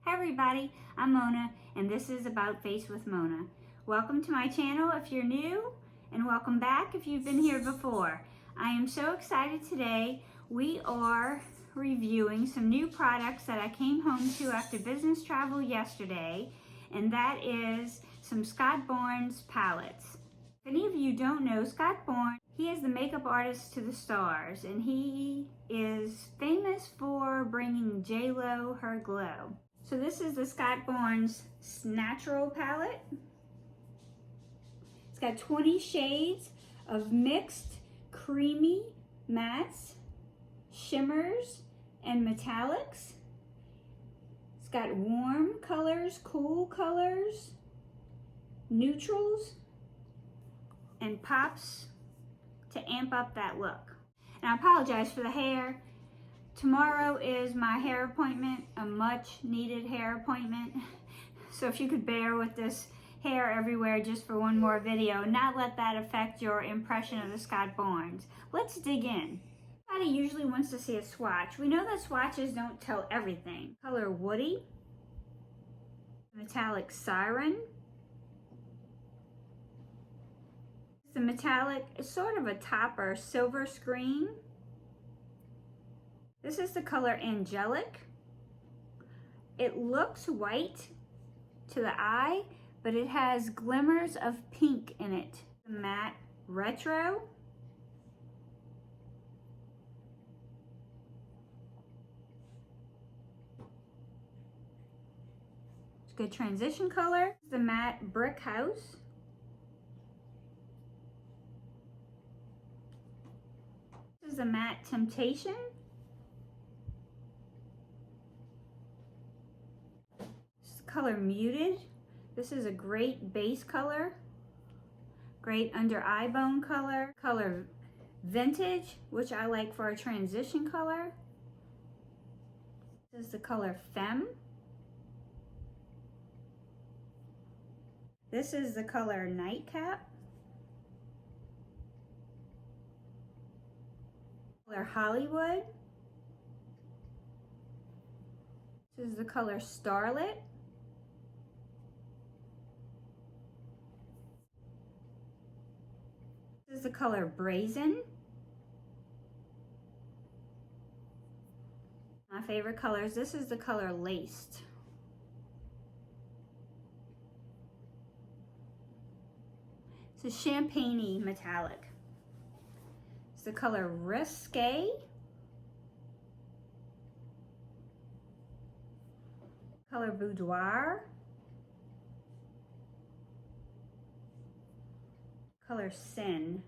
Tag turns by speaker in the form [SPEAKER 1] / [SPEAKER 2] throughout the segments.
[SPEAKER 1] Hi everybody, I'm Mona and this is About Face with Mona. Welcome to my channel if you're new, and welcome back if you've been here before. I am so excited today. We are reviewing some new products that I came home to after business travel yesterday, and that is some Scott Bourne's palettes. If any of you don't know Scott Bourne, he is the makeup artist to the stars, and he is famous for bringing J-Lo her glow. So this is the Scott Bourne's Natural palette. It's got 20 shades of mixed creamy mattes, shimmers, and metallics. It's got warm colors, cool colors, neutrals, and pops to amp up that look. And I apologize for the hair. Tomorrow is my hair appointment, a much needed hair appointment. So if you could bear with this hair everywhere just for one more video and not let that affect your impression of the Scott Bournes. Let's dig in. Everybody usually wants to see a swatch. We know that swatches don't tell everything. Color Woody, metallic Siren. The metallic is sort of a topper silver screen. This is the color Angelic. It looks white to the eye, but it has glimmers of pink in it. The matte Retro. It's a good transition color. The matte Brick House. This is the matte Temptation. Color Muted. This is a great base color, great under eye bone color. Color Vintage, which I like for a transition color. This is the color Femme. This is the color Nightcap. Color Hollywood. This is the color Starlit. This is the color Brazen. My favorite colors, this is the color Laced. It's a champagne-y metallic. It's the color Risque. Color Boudoir. Color Sin.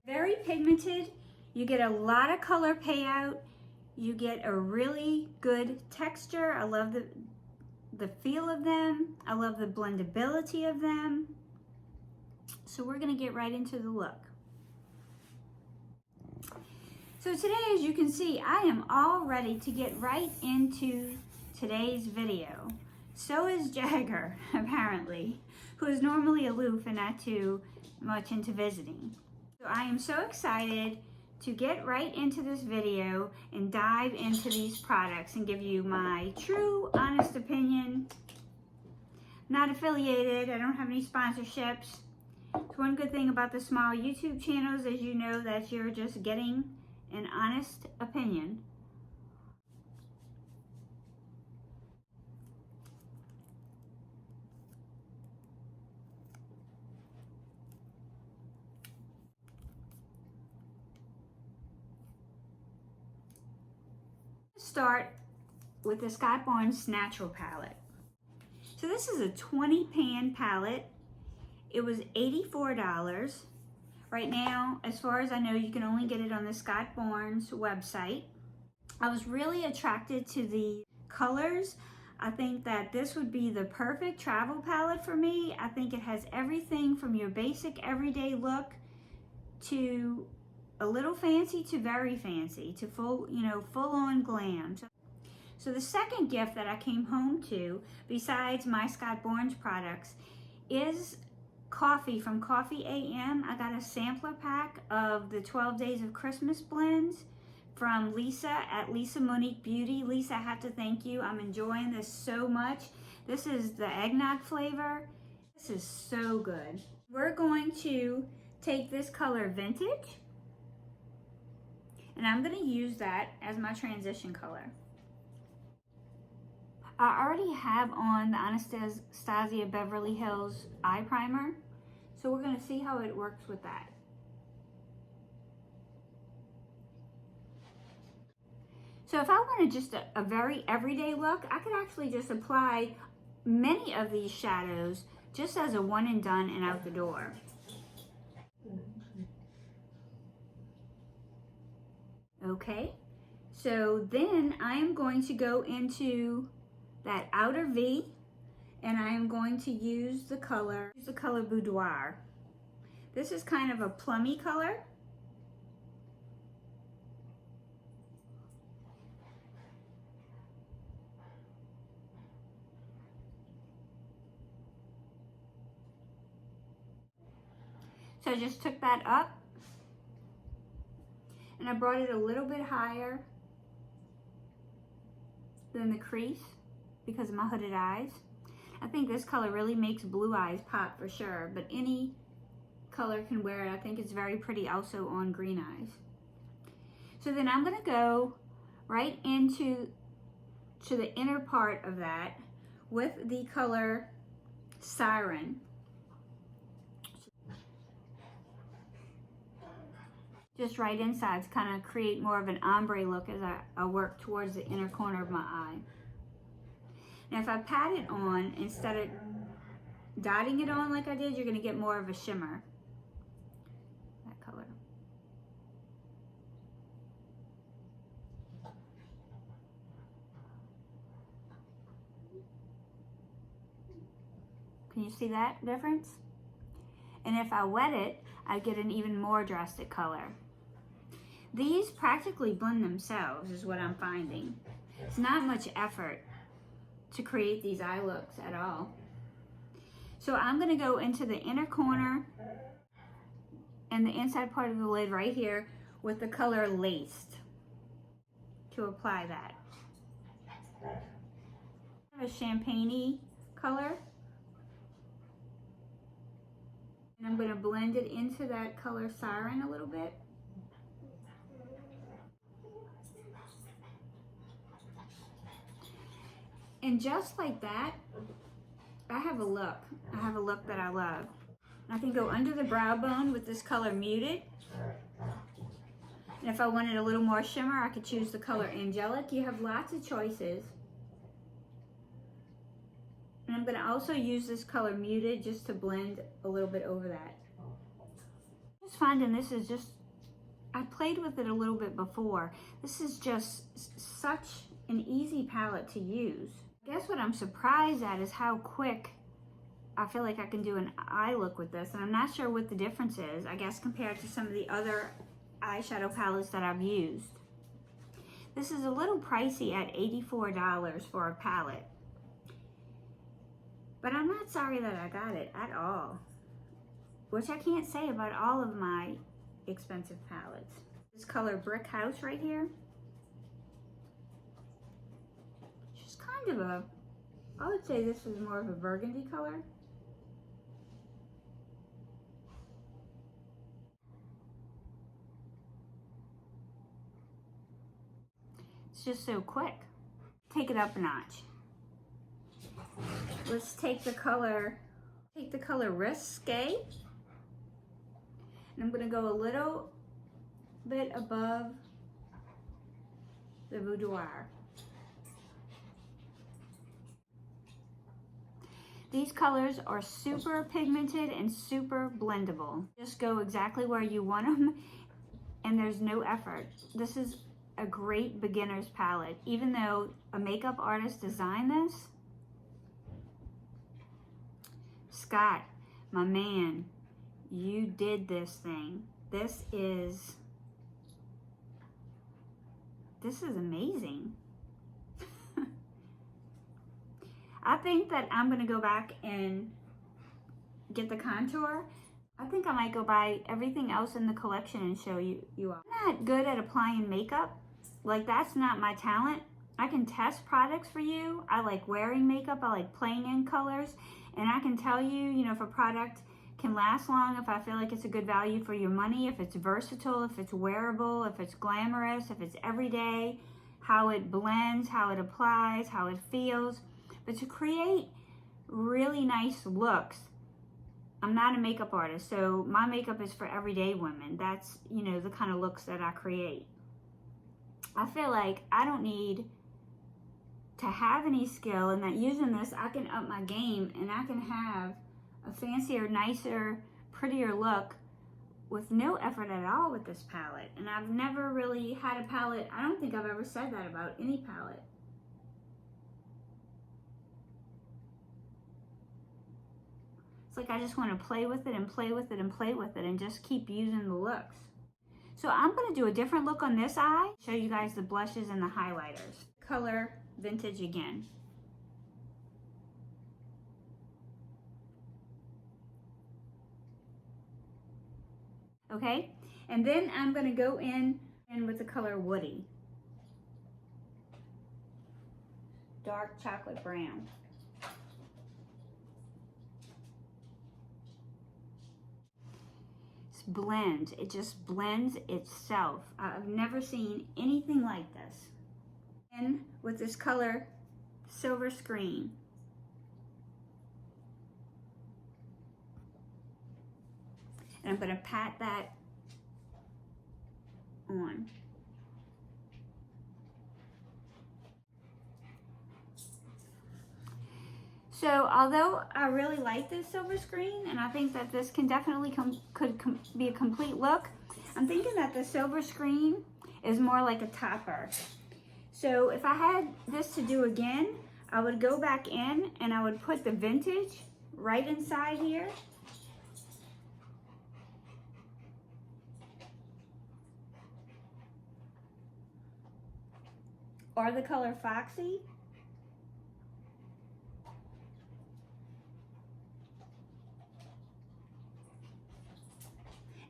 [SPEAKER 1] Very pigmented. You get a lot of color payout. You get a really good texture. I love the feel of them. I love the blendability of them. So we're gonna get right into the look. So today, as you can see, I am all ready to get right into today's video. So is Jagger, apparently, who is normally aloof and not too much into visiting. So I am so excited to get right into this video and dive into these products and give you my true, honest opinion. Not affiliated, I don't have any sponsorships. It's one good thing about the small YouTube channels, as you know, that you're just getting an honest opinion. Start with the Scott Bourne's Natural palette. So this is a 20 pan palette. It was $84. Right now, as far as I know, you can only get it on the Scott Bourne's website. I was really attracted to the colors. I think that this would be the perfect travel palette for me. I think it has everything from your basic everyday look to a little fancy to very fancy to full, full on glam. So the second gift that I came home to, besides my Scott Bourne's products, is coffee from Coffee AM. I got a sampler pack of the 12 Days of Christmas blends from Lisa at Lisa Monique Beauty. Lisa, I have to thank you. I'm enjoying this so much. This is the eggnog flavor. This is so good. We're going to take this color Vintage, and I'm going to use that as my transition color. I already have on the Anastasia Beverly Hills eye primer, so we're going to see how it works with that. So if I wanted just a very everyday look, I could actually just apply many of these shadows just as a one and done and out the door. Okay, so then I am going to go into that outer V, and I am going to use the color Boudoir. This is kind of a plummy color. So I just took that up and I brought it a little bit higher than the crease because of my hooded eyes. I think this color really makes blue eyes pop for sure, but any color can wear it. I think it's very pretty also on green eyes. So then I'm gonna go right into the inner part of that with the color Siren. Just right inside to kind of create more of an ombre look as I work towards the inner corner of my eye. Now if I pat it on, instead of dotting it on like I did, you're going to get more of a shimmer. That color. Can you see that difference? And if I wet it, I get an even more drastic color. These practically blend themselves is what I'm finding. It's not much effort to create these eye looks at all. So I'm gonna go into the inner corner and the inside part of the lid right here with the color Laced to apply that. I have a champagne-y color. And I'm gonna blend it into that color Siren a little bit. And just like that, I have a look. I have a look that I love. I can go under the brow bone with this color Muted. And if I wanted a little more shimmer, I could choose the color Angelic. You have lots of choices. And I'm gonna also use this color Muted just to blend a little bit over that. Just finding this is just, I played with it a little bit before. This is just such an easy palette to use. I guess what I'm surprised at is how quick I feel like I can do an eye look with this. And I'm not sure what the difference is, I guess, compared to some of the other eyeshadow palettes that I've used. This is a little pricey at $84 for a palette. But I'm not sorry that I got it at all, which I can't say about all of my expensive palettes. This color Brick House right here. Just kind of a, I would say this is more of a burgundy color. It's just so quick. Take it up a notch. Let's take the color Risque. And I'm gonna go a little bit above the Boudoir. These colors are super pigmented and super blendable. Just go exactly where you want them, and there's no effort. This is a great beginner's palette. Even though a makeup artist designed this, Scott, my man, you did this thing. This is amazing. I think that I'm gonna go back and get the contour. I think I might go buy everything else in the collection and show you all. I'm not good at applying makeup, like, that's not my talent. I can test products for you. I like wearing makeup. I like playing in colors. And I can tell you, you know, if a product can last long, if I feel like it's a good value for your money, if it's versatile, if it's wearable, if it's glamorous, if it's everyday, how it blends, how it applies, how it feels. But to create really nice looks, I'm not a makeup artist, so my makeup is for everyday women. That's, you know, the kind of looks that I create. I feel like I don't need to have any skill, and that using this, I can up my game and I can have a fancier, nicer, prettier look with no effort at all with this palette. And I've never really had a palette, I don't think I've ever said that about any palette. It's like I just want to play with it and play with it and play with it and just keep using the looks. So I'm going to do a different look on this eye, show you guys the blushes and the highlighters. Color Vintage again. Okay, and then I'm going to go in with the color Woody. Dark chocolate brown. This blends, it just blends itself. I've never seen anything like this. And with this color Silver Screen. And I'm going to pat that on. So although I really like this Silver Screen, and I think that this can definitely could be a complete look, I'm thinking that the Silver Screen is more like a topper. So if I had this to do again, I would go back in and I would put the Vintage right inside here. Or the color Foxy.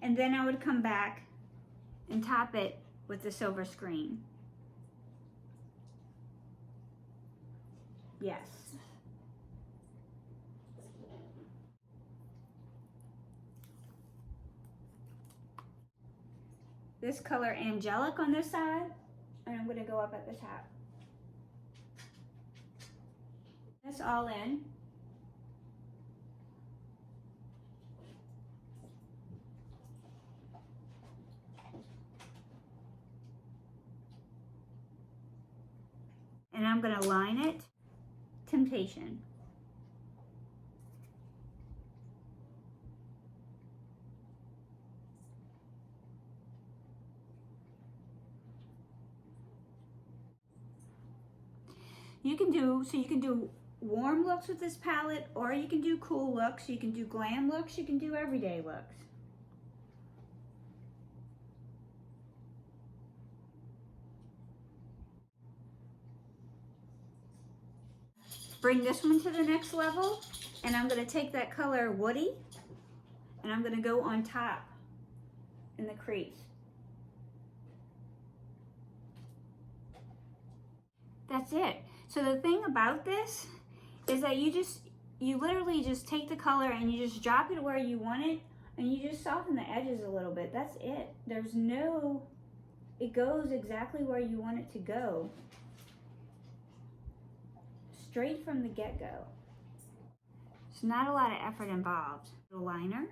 [SPEAKER 1] And then I would come back and top it with the Silver Screen. Yes. This color Angelic on this side, and I'm going to go up at the top. This all in. And I'm going to line it Temptation. You can do warm looks with this palette, or you can do cool looks, you can do glam looks, you can do everyday looks. Bring this one to the next level, and I'm going to take that color Woody and I'm going to go on top in the crease. That's it. So the thing about this is that you literally just take the color and you just drop it where you want it, and you just soften the edges a little bit. That's it. There's no, it goes exactly where you want it to go. Straight from the get-go. There's not a lot of effort involved. The liner.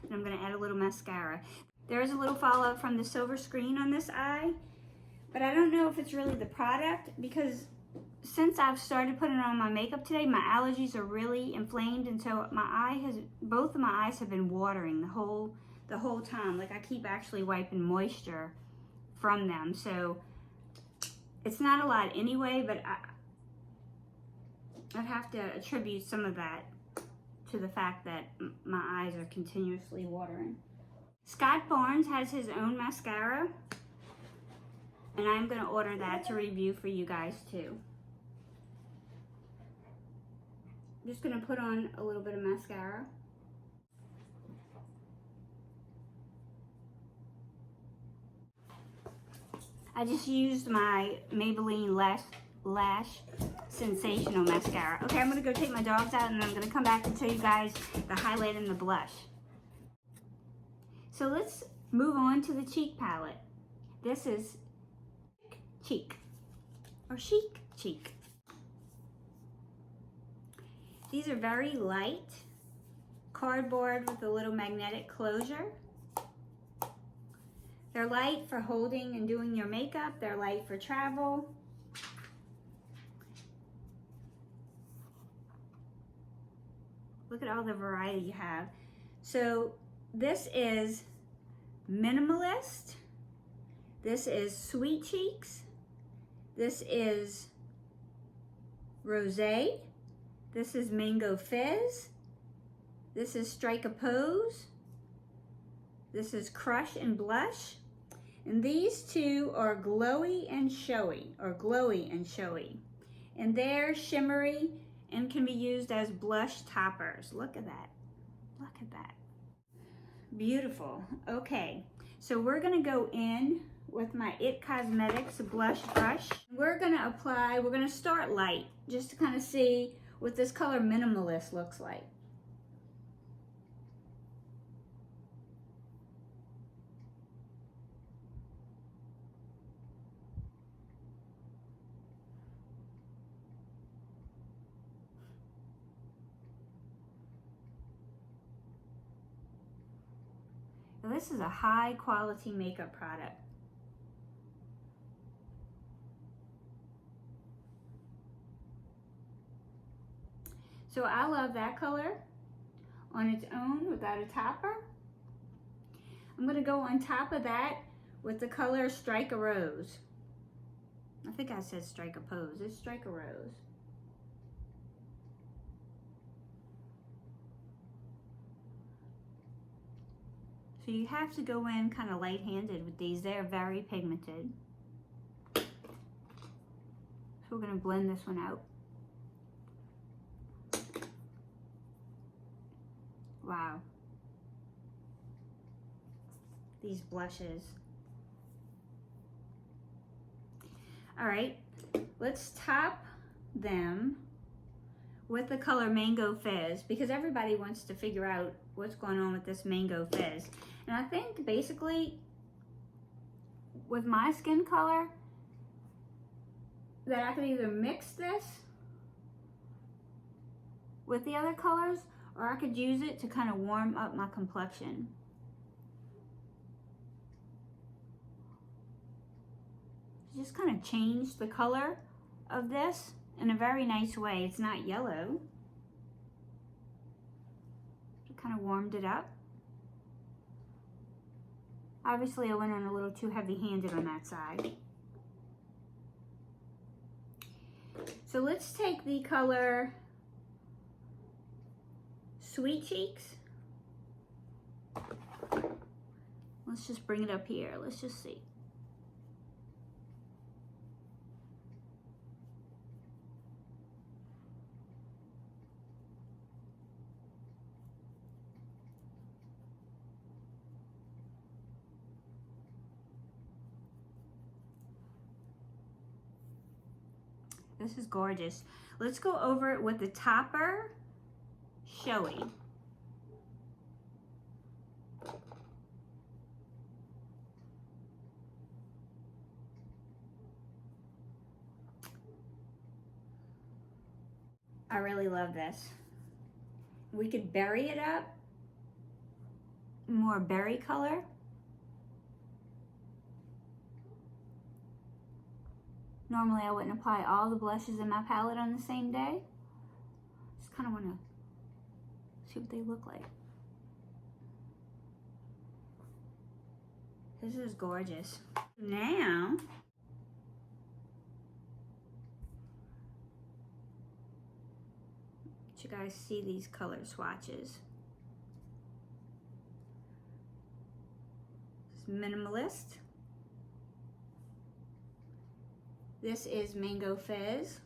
[SPEAKER 1] And I'm going to add a little mascara. There's a little fallout from the Silver Screen on this eye, but I don't know if it's really the product, because since I've started putting on my makeup today, my allergies are really inflamed, and so both of my eyes have been watering the whole time. Like, I keep actually wiping moisture from them, so it's not a lot anyway, but I'd have to attribute some of that to the fact that my eyes are continuously watering. Scott Barnes has his own mascara, and I'm going to order that to review for you guys too. I'm just going to put on a little bit of mascara. I just used my Maybelline Lash Sensational Mascara. Okay, I'm going to go take my dogs out, and then I'm going to come back and show you guys the highlight and the blush. So let's move on to the cheek palette. This is Cheek, or Chic Cheek. These are very light, cardboard with a little magnetic closure. They're light for holding and doing your makeup. They're light for travel. Look at all the variety you have. So this is Minimalist. This is Sweet Cheeks. This is Rosé. This is Mango Fizz. This is Strike a Pose. This is Crush and Blush. And these two are glowy and showy, or glowy and showy. And they're shimmery and can be used as blush toppers. Look at that. Look at that. Beautiful. Okay, so we're gonna go in with my It Cosmetics blush brush. We're gonna start light, just to kind of see what this color Minimalist looks like. Now, this is a high quality makeup product. So I love that color on its own without a topper. I'm gonna go on top of that with the color Strike a Rose. I think I said Strike a Pose. It's Strike a Rose. So you have to go in kind of light-handed with these. They are very pigmented. So we're gonna blend this one out. Wow. These blushes. All right, let's top them with the color Mango Fizz, because everybody wants to figure out what's going on with this Mango Fizz. And I think basically with my skin color that I could either mix this with the other colors, or I could use it to kind of warm up my complexion. Just kind of change the color of this in a very nice way. It's not yellow. It kind of warmed it up. Obviously I went on a little too heavy-handed on that side. So let's take the color Sweet Cheeks. Let's just bring it up here. Let's just see. This is gorgeous. Let's go over it with the topper Showy. I really love this. We could berry it up, more berry color. Normally I wouldn't apply all the blushes in my palette on the same day. Just kind of want to see what they look like. This is gorgeous. Now, let you guys see these color swatches. It's Minimalist. This is Mango Fizz.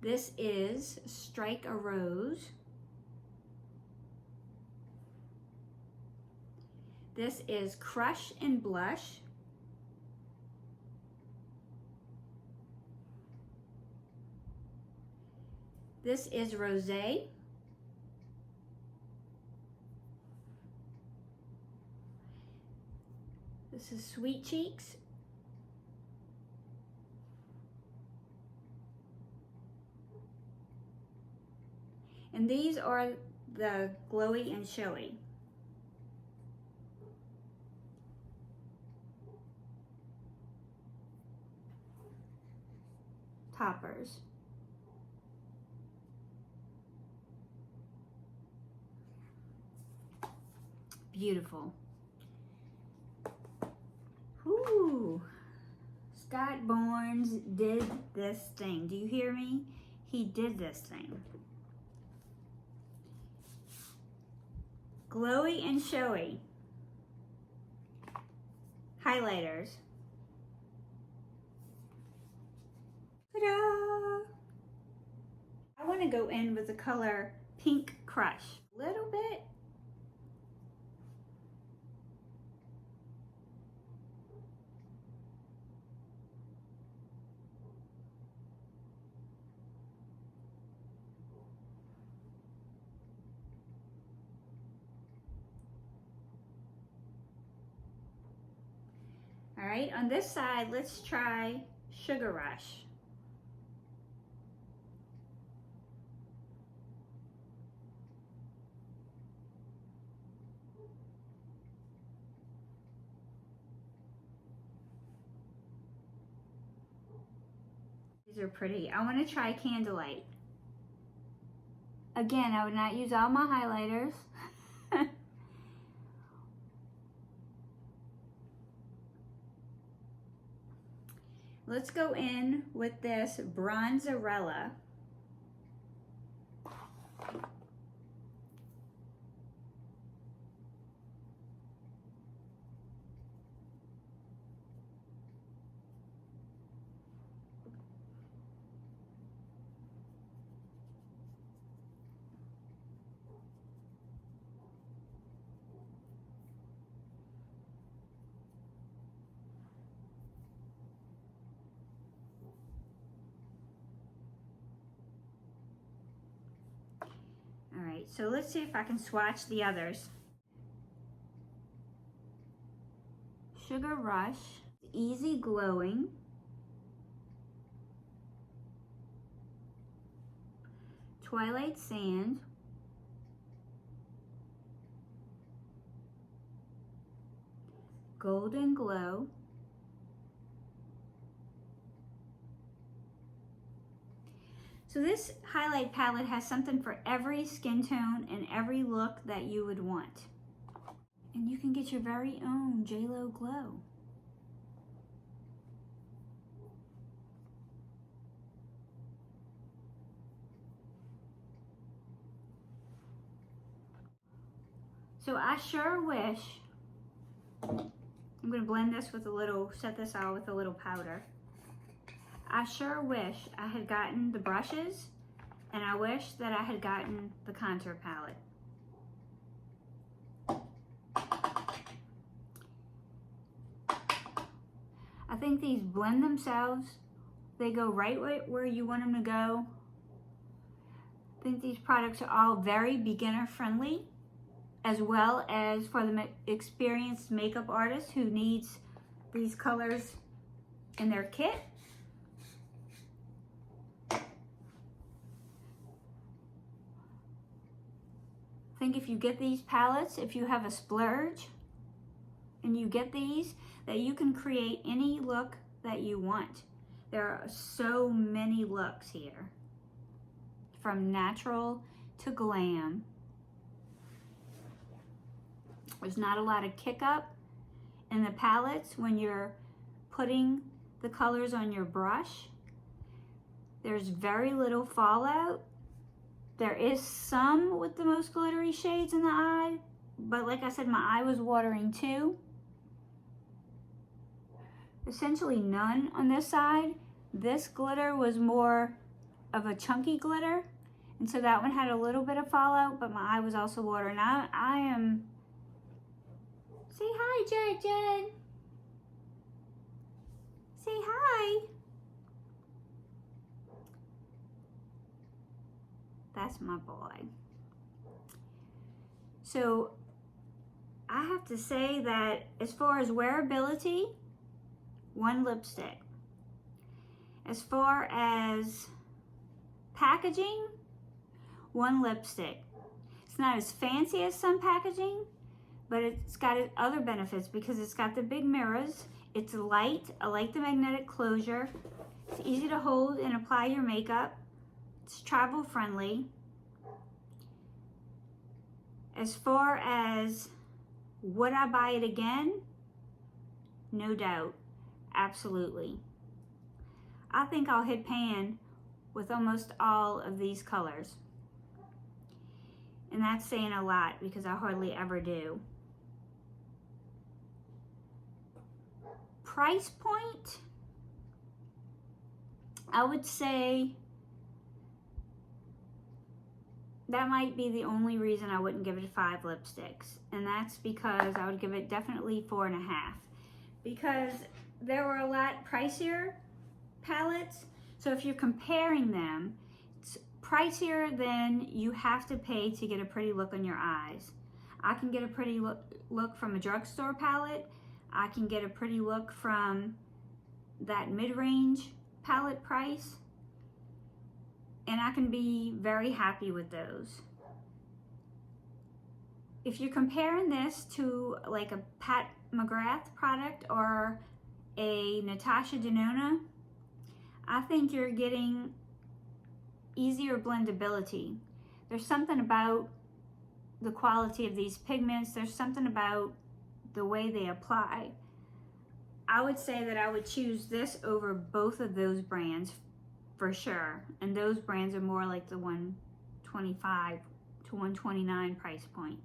[SPEAKER 1] This is Strike a Rose. This is Crush and Blush. This is Rosé. This is Sweet Cheeks. And these are the Glowy and Showy. Toppers. Beautiful. Ooh, Scott Barnes did this thing. Do you hear me? He did this thing. Glowy and Showy highlighters. Ta-da! I want to go in with the color Pink Crush. A little bit. All right, on this side, let's try Sugar Rush. These are pretty. I want to try Candlelight. Again, I would not use all my highlighters. Let's go in with this Bronzarella. All right, so let's see if I can swatch the others. Sugar Rush, Easy Glowing, Twilight Sand, Golden Glow, so this highlight palette has something for every skin tone and every look that you would want. And you can get your very own J.Lo glow. So I sure wish, I'm gonna blend this with a little, set this out with a little powder. I sure wish I had gotten the brushes, and I wish that I had gotten the contour palette. I think these blend themselves. They go right where you want them to go. I think these products are all very beginner friendly, as well as for the experienced makeup artist who needs these colors in their kit. I think if you get these palettes, if you have a splurge and you get these, that you can create any look that you want. There are so many looks here, from natural to glam. There's not a lot of kick up in the palettes when you're putting the colors on your brush. There's very little fallout. There is some with the most glittery shades in the eye, but like I said, my eye was watering too. Essentially none on this side. This glitter was more of a chunky glitter, and so that one had a little bit of fallout, but my eye was also watering. I am... Say hi, Jen. Say hi. That's my boy. So I have to say that as far as wearability, one lipstick. As far as packaging, one lipstick. It's not as fancy as some packaging, but it's got other benefits because it's got the big mirrors. It's light. I like the magnetic closure. It's easy to hold and apply your makeup. It's travel friendly. As far as would I buy it again? No doubt. Absolutely. I think I'll hit pan with almost all of these colors. And that's saying a lot because I hardly ever do. Price point, I would say that might be the only reason I wouldn't give it 5 lipsticks. And that's because I would give it definitely 4.5. Because there were a lot pricier palettes. So if you're comparing them, it's pricier than you have to pay to get a pretty look on your eyes. I can get a pretty look from a drugstore palette. I can get a pretty look from that mid-range palette price. And I can be very happy with those. If you're comparing this to like a Pat McGrath product or a Natasha Denona, I think you're getting easier blendability. There's something about the quality of these pigments. There's something about the way they apply. I would say that I would choose this over both of those brands for sure. And those brands are more like the $125 to $129 price point.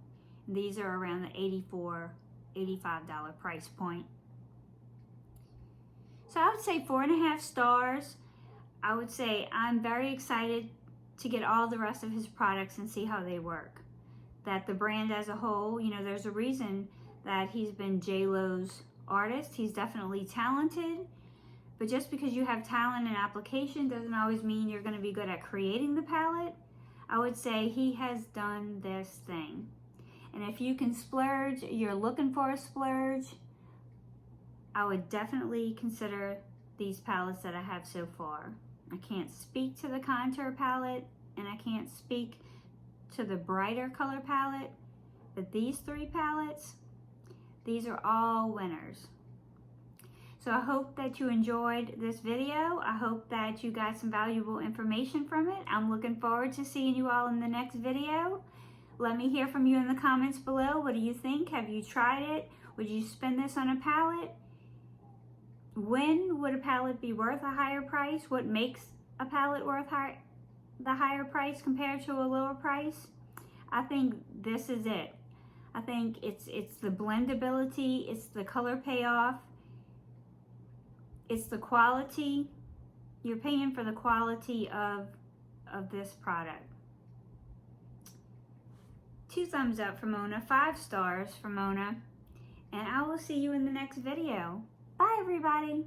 [SPEAKER 1] And these are around the $84, $85 price point. So I would say 4.5 stars. I would say I'm very excited to get all the rest of his products and see how they work. That the brand as a whole, you know, there's a reason that he's been J-Lo's artist. He's definitely talented, but just because you have talent in application doesn't always mean you're going to be good at creating the palette. I would say he has done this thing. And if you can splurge, you're looking for a splurge, I would definitely consider these palettes that I have so far. I can't speak to the contour palette and I can't speak to the brighter color palette, but these 3 palettes, these are all winners. So I hope that you enjoyed this video. I hope that you got some valuable information from it. I'm looking forward to seeing you all in the next video. Let me hear from you in the comments below. What do you think? Have you tried it? Would you spend this on a palette? When would a palette be worth a higher price? What makes a palette worth the higher price compared to a lower price? I think this is it. I think it's the blendability, it's the color payoff, it's the quality. You're paying for the quality of this product. 2 thumbs up for Mona, 5 stars for Mona, and I will see you in the next video. Bye everybody.